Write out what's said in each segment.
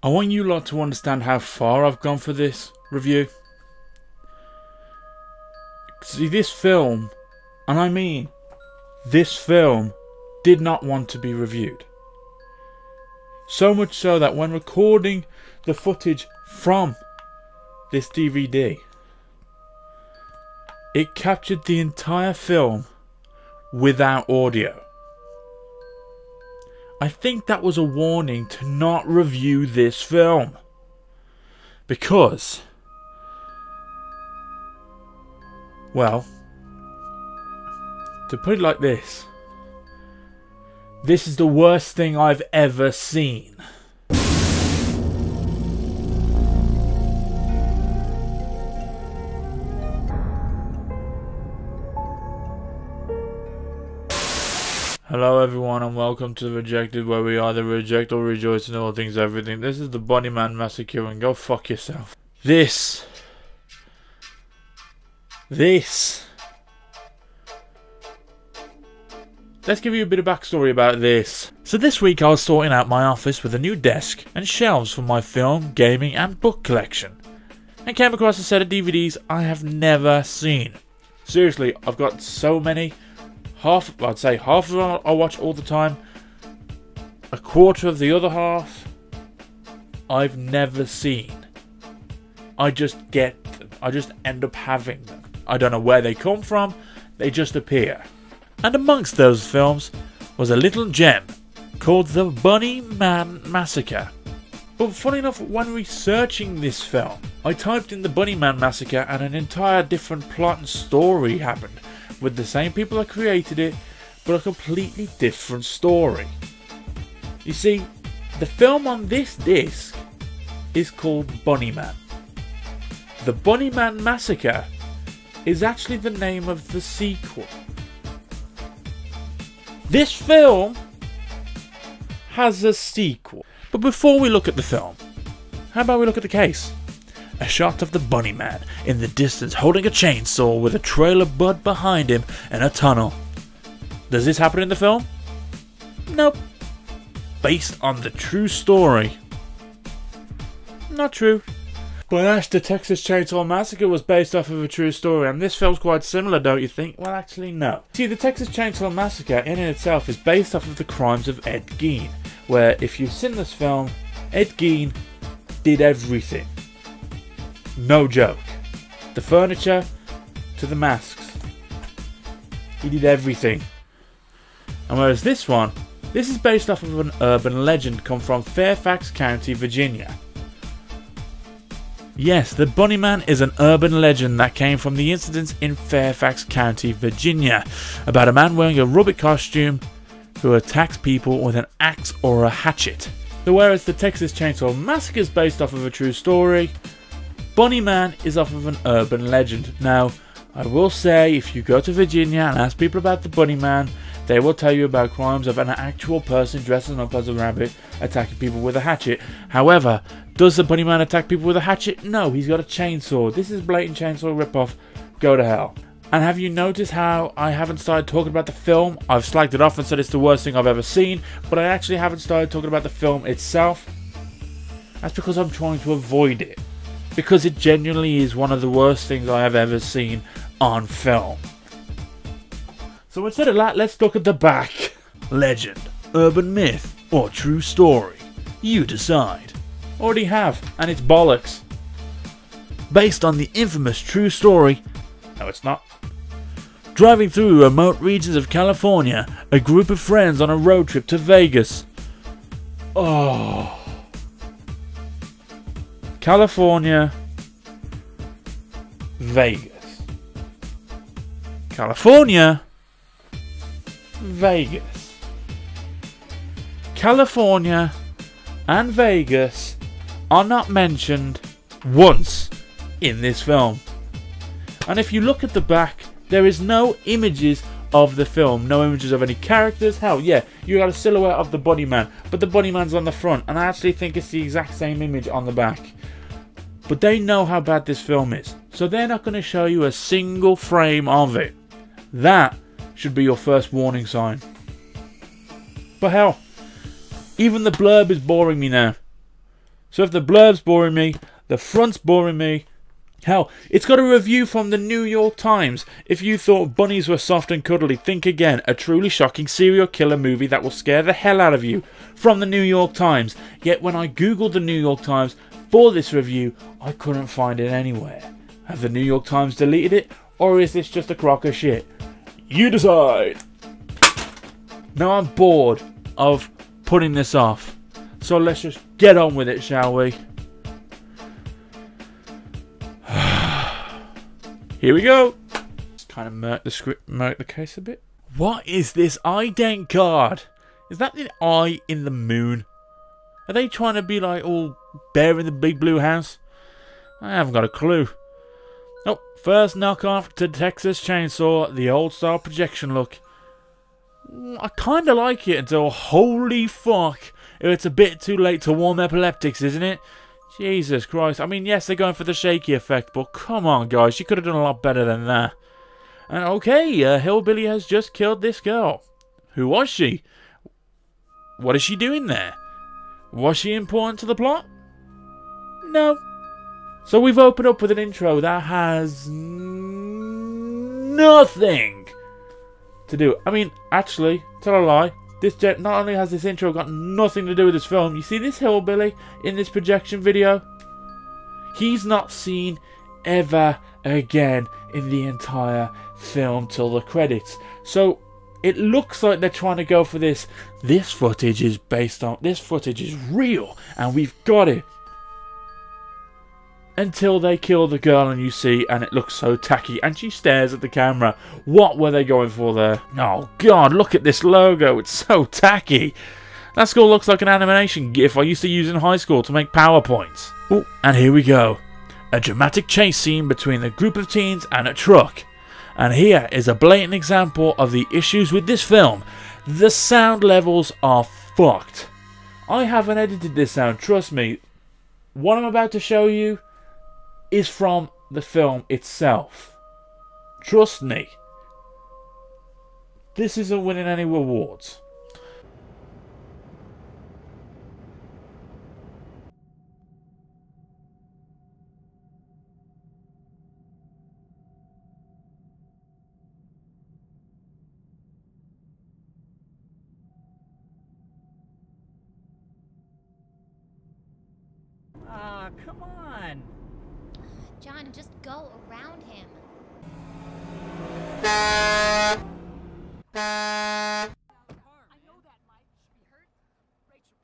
I want you lot to understand how far I've gone for this review. See, this film, and I mean this film, did not want to be reviewed. So much so that when recording the footage from this DVD, it captured the entire film without audio. I think that was a warning to not review this film. Because, well, to put it like this is the worst thing I've ever seen. Hello everyone and welcome to The Rejected, where we either reject or rejoice in all things everything. This is the Bunnyman massacre and go fuck yourself. This. Let's give you a bit of backstory about this. So this week I was sorting out my office with a new desk and shelves for my film, gaming and book collection, and came across a set of DVDs I have never seen. Seriously, I've got so many. I'd say half of them I watch all the time. A quarter of the other half I've never seen. I just get them. I just end up having them. I don't know where they come from. They just appear. And amongst those films was a little gem called The Bunnyman Massacre. But funny enough, when researching this film, I typed in The Bunnyman Massacre and an entire different plot and story happened, with the same people that created it, but a completely different story. You see, the film on this disc is called Bunnyman. The Bunnyman Massacre is actually the name of the sequel. This film has a sequel. But before we look at the film, how about we look at the case? A shot of the Bunnyman in the distance holding a chainsaw with a trail of blood behind him in a tunnel. Does this happen in the film? Nope. Based on the true story. Not true. But Ash, the Texas Chainsaw Massacre was based off of a true story, and this film's quite similar, don't you think? Well, actually, no. See, the Texas Chainsaw Massacre in itself is based off of the crimes of Ed Gein, where, if you've seen this film, Ed Gein did everything. No joke. The furniture to the masks. He did everything. And whereas this one, this is based off of an urban legend come from Fairfax County, Virginia. Yes, the Bunnyman is an urban legend that came from the incidents in Fairfax County, Virginia, about a man wearing a rabbit costume who attacks people with an axe or a hatchet. So whereas the Texas Chainsaw Massacre is based off of a true story, Bunnyman is off of an urban legend. Now, I will say, if you go to Virginia and ask people about the Bunnyman, they will tell you about crimes of an actual person dressing up as a rabbit attacking people with a hatchet. However, does the Bunnyman attack people with a hatchet? No, he's got a chainsaw. This is blatant chainsaw ripoff. Go to hell. And have you noticed how I haven't started talking about the film? I've slagged it off and said it's the worst thing I've ever seen, but I actually haven't started talking about the film itself. That's because I'm trying to avoid it. Because it genuinely is one of the worst things I have ever seen on film. So instead of that, let's look at the back. Legend, urban myth, or true story. You decide. Already have, and it's bollocks. Based on the infamous true story. No, it's not. Driving through remote regions of California, a group of friends on a road trip to Vegas. Oh. California, Vegas. California, Vegas. California and Vegas are not mentioned once in this film. And if you look at the back, there is no images of the film, no images of any characters. Hell yeah, you got a silhouette of the Bunnyman, but the Bunnyman's on the front, and I actually think it's the exact same image on the back. But they know how bad this film is, so they're not going to show you a single frame of it. That should be your first warning sign. But hell, even the blurb is boring me now. So if the blurb's boring me, the front's boring me, hell, it's got a review from the New York Times. If you thought bunnies were soft and cuddly, think again. A truly shocking serial killer movie that will scare the hell out of you. From the New York Times. Yet when I googled the New York Times for this review, I couldn't find it anywhere. Have the New York Times deleted it? Or is this just a crock of shit? You decide! Now I'm bored of putting this off. So let's just get on with it, shall we? Here we go. Just kind of murk the case a bit. What is this ident card? Is that the eye in the moon? Are they trying to be like all bear in the big blue house? I haven't got a clue. Oh, first knockoff to Texas Chainsaw, the old style projection look. I kind of like it until holy fuck, it's a bit too late to warm epileptics, isn't it? Jesus Christ. I mean, yes, they're going for the shaky effect, but come on, guys. You could have done a lot better than that. And okay, Hillbilly has just killed this girl. Who was she? What is she doing there? Was she important to the plot? No. So we've opened up with an intro that has nothing to do. I mean, actually, tell a lie. This not only has this intro got nothing to do with this film. You see this hillbilly in this projection video? He's not seen ever again in the entire film till the credits. So it looks like they're trying to go for this. This footage is real, and we've got it. Until they kill the girl and you see, and it looks so tacky, and she stares at the camera. What were they going for there? Oh god, look at this logo, it's so tacky. That school looks like an animation gif I used to use in high school to make PowerPoints. Ooh, and here we go. A dramatic chase scene between a group of teens and a truck. And here is a blatant example of the issues with this film. The sound levels are fucked. I haven't edited this sound, trust me. What I'm about to show you is from the film itself. Trust me. This isn't winning any awards. Ah, come on. John, just go around him. I know that might be hurt. Rachel.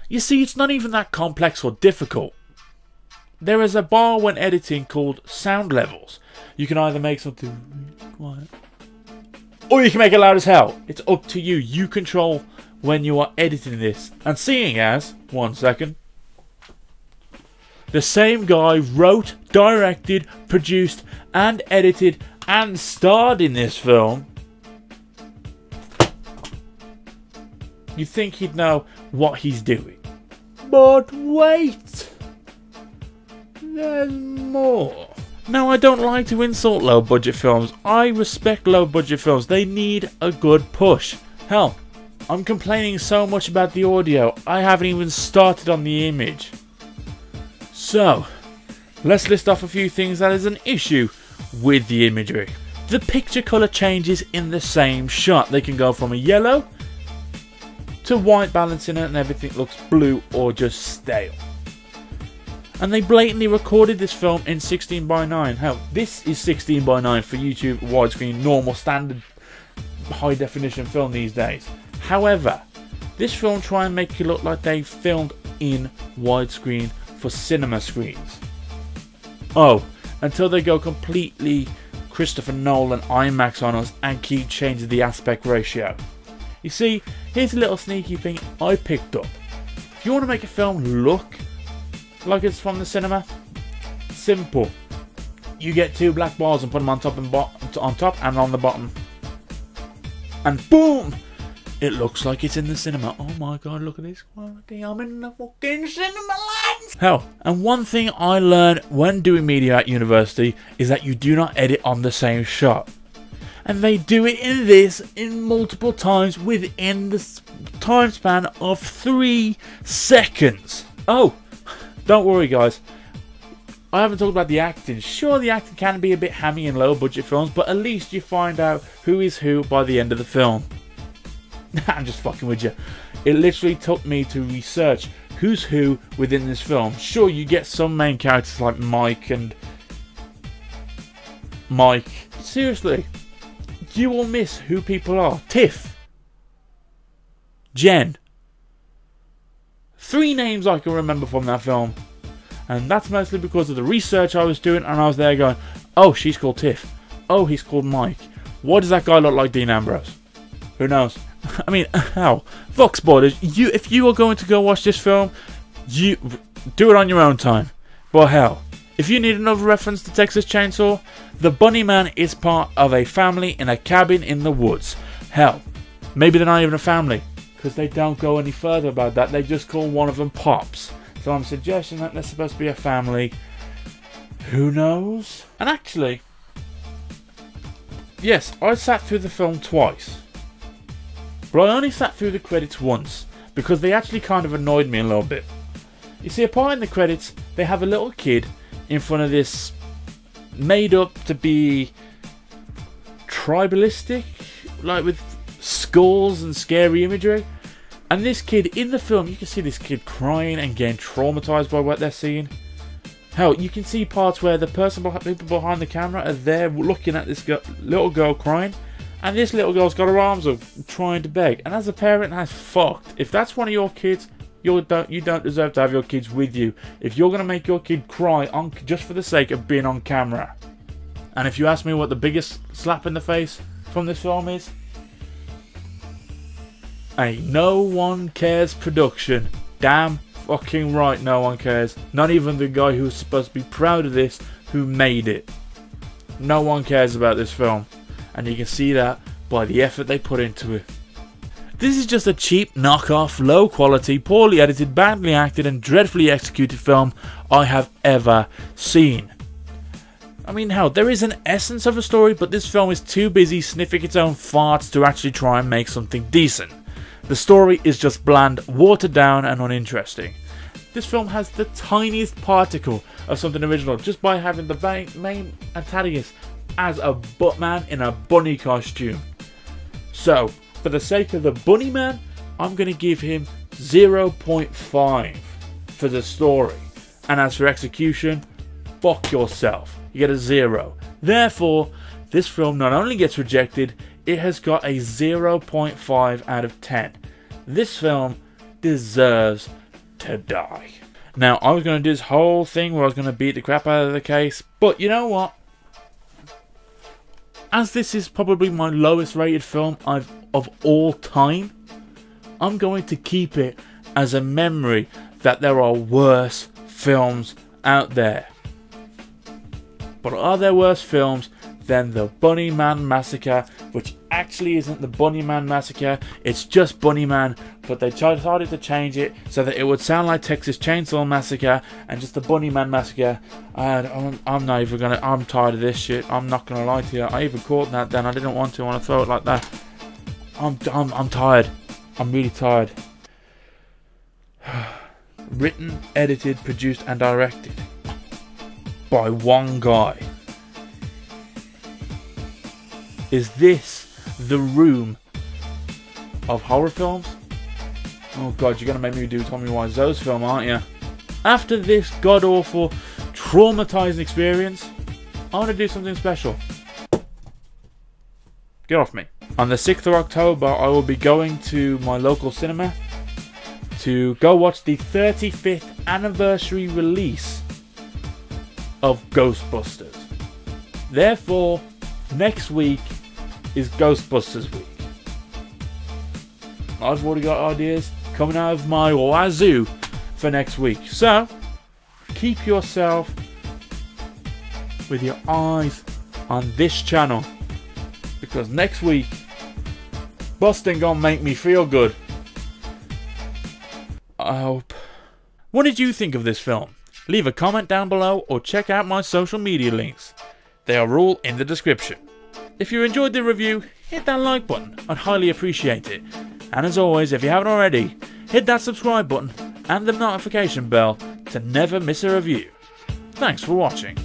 You see, it's not even that complex or difficult. There is a bar when editing called sound levels. You can either make something quiet, or you can make it loud as hell. It's up to you. You control when you are editing this. And seeing as, 1 second, the same guy wrote, directed, produced, and edited, and starred in this film, you think he'd know what he's doing. But wait! There's more. Now, I don't like to insult low-budget films. I respect low-budget films. They need a good push. Hell, I'm complaining so much about the audio, I haven't even started on the image. So, let's list off a few things that is an issue with the imagery. The picture colour changes in the same shot. They can go from a yellow to white balancing it and everything looks blue or just stale. And they blatantly recorded this film in 16:9. Hell, this is 16:9 for YouTube widescreen, normal, standard, high definition film these days. However, this film try and make it look like they filmed in widescreen for cinema screens. Oh, until they go completely Christopher Nolan IMAX on us and keep changing the aspect ratio. You see, here's a little sneaky thing I picked up. If you want to make a film look like it's from the cinema, simple. You get 2 black bars and put them on top and on the bottom, and boom, it looks like it's in the cinema. Oh my god, look at this quality. I'm in the fucking cinema, lads. Hell, and one thing I learned when doing media at university is that you do not edit on the same shot. And they do it in this in multiple times within the time span of 3 seconds. Oh, don't worry guys. I haven't talked about the acting. Sure, the acting can be a bit hammy in low budget films, but at least you find out who is who by the end of the film. I'm just fucking with you. It literally took me to research who's who within this film. Sure, you get some main characters like Mike. Seriously, you will miss who people are. Tiff. Jen. 3 names I can remember from that film. And that's mostly because of the research I was doing, and I was there going, oh, she's called Tiff. Oh, he's called Mike. Why does that guy look like Dean Ambrose? Who knows? I mean, hell, fuck spoilers. If you are going to go watch this film, you do it on your own time. But hell, if you need another reference to Texas Chainsaw, the Bunnyman is part of a family in a cabin in the woods. Hell, maybe they're not even a family, because they don't go any further about that. They just call one of them Pops. So I'm suggesting that they're supposed to be a family. Who knows? And actually, yes, I sat through the film twice. But I only sat through the credits once, because they actually kind of annoyed me a little bit. You see, apart in the credits, they have a little kid in front of this made up to be tribalistic, like with skulls and scary imagery. And this kid in the film, you can see this kid crying and getting traumatized by what they're seeing. Hell, you can see parts where the people behind the camera are there looking at this little girl crying, and this little girl's got her arms up trying to beg. And as a parent, that's fucked. If that's one of your kids, you don't deserve to have your kids with you. If you're gonna make your kid cry just for the sake of being on camera. And if you ask me what the biggest slap in the face from this film is, a No One Cares production. Damn fucking right, no one cares. Not even the guy who's supposed to be proud of this, who made it. No one cares about this film, and you can see that by the effort they put into it. This is just a cheap knockoff, low quality, poorly edited, badly acted and dreadfully executed film I have ever seen. I mean, hell, there is an essence of a story, but this film is too busy sniffing its own farts to actually try and make something decent. The story is just bland, watered down and uninteresting. This film has the tiniest particle of something original just by having the main antagonist as a buttman in a bunny costume. So, for the sake of the Bunnyman, I'm going to give him 0.5 for the story. And as for execution, fuck yourself. You get a 0. Therefore, this film not only gets rejected, it has got a 0.5 out of 10. This film deserves to die. Now, I was going to do this whole thing where I was going to beat the crap out of the case, but you know what? As this is probably my lowest rated film of all time, I'm going to keep it as a memory that there are worse films out there. But are there worse films than the Bunnyman Massacre, which actually isn't the Bunnyman Massacre, it's just Bunnyman, but they decided to change it so that it would sound like Texas Chainsaw Massacre and just the Bunnyman Massacre. I'm not even gonna, I'm tired of this shit, I'm not gonna lie to you. I even caught that then, I didn't want to throw it like that. I'm tired, I'm really tired. Written, edited, produced and directed by one guy. Is this the Room of horror films? Oh god, you're gonna make me do Tommy Wiseau's film, aren't you? After this god-awful, traumatizing experience, I want to do something special. Get off me. On the 6th of October, I will be going to my local cinema to go watch the 35th anniversary release of Ghostbusters. Therefore, next week is Ghostbusters week. I've already got ideas coming out of my wazoo for next week. So, keep yourself with your eyes on this channel, because next week, busting gonna make me feel good. I hope. What did you think of this film? Leave a comment down below or check out my social media links. They are all in the description. If you enjoyed the review, hit that like button, I'd highly appreciate it. And as always, if you haven't already, hit that subscribe button and the notification bell to never miss a review. Thanks for watching.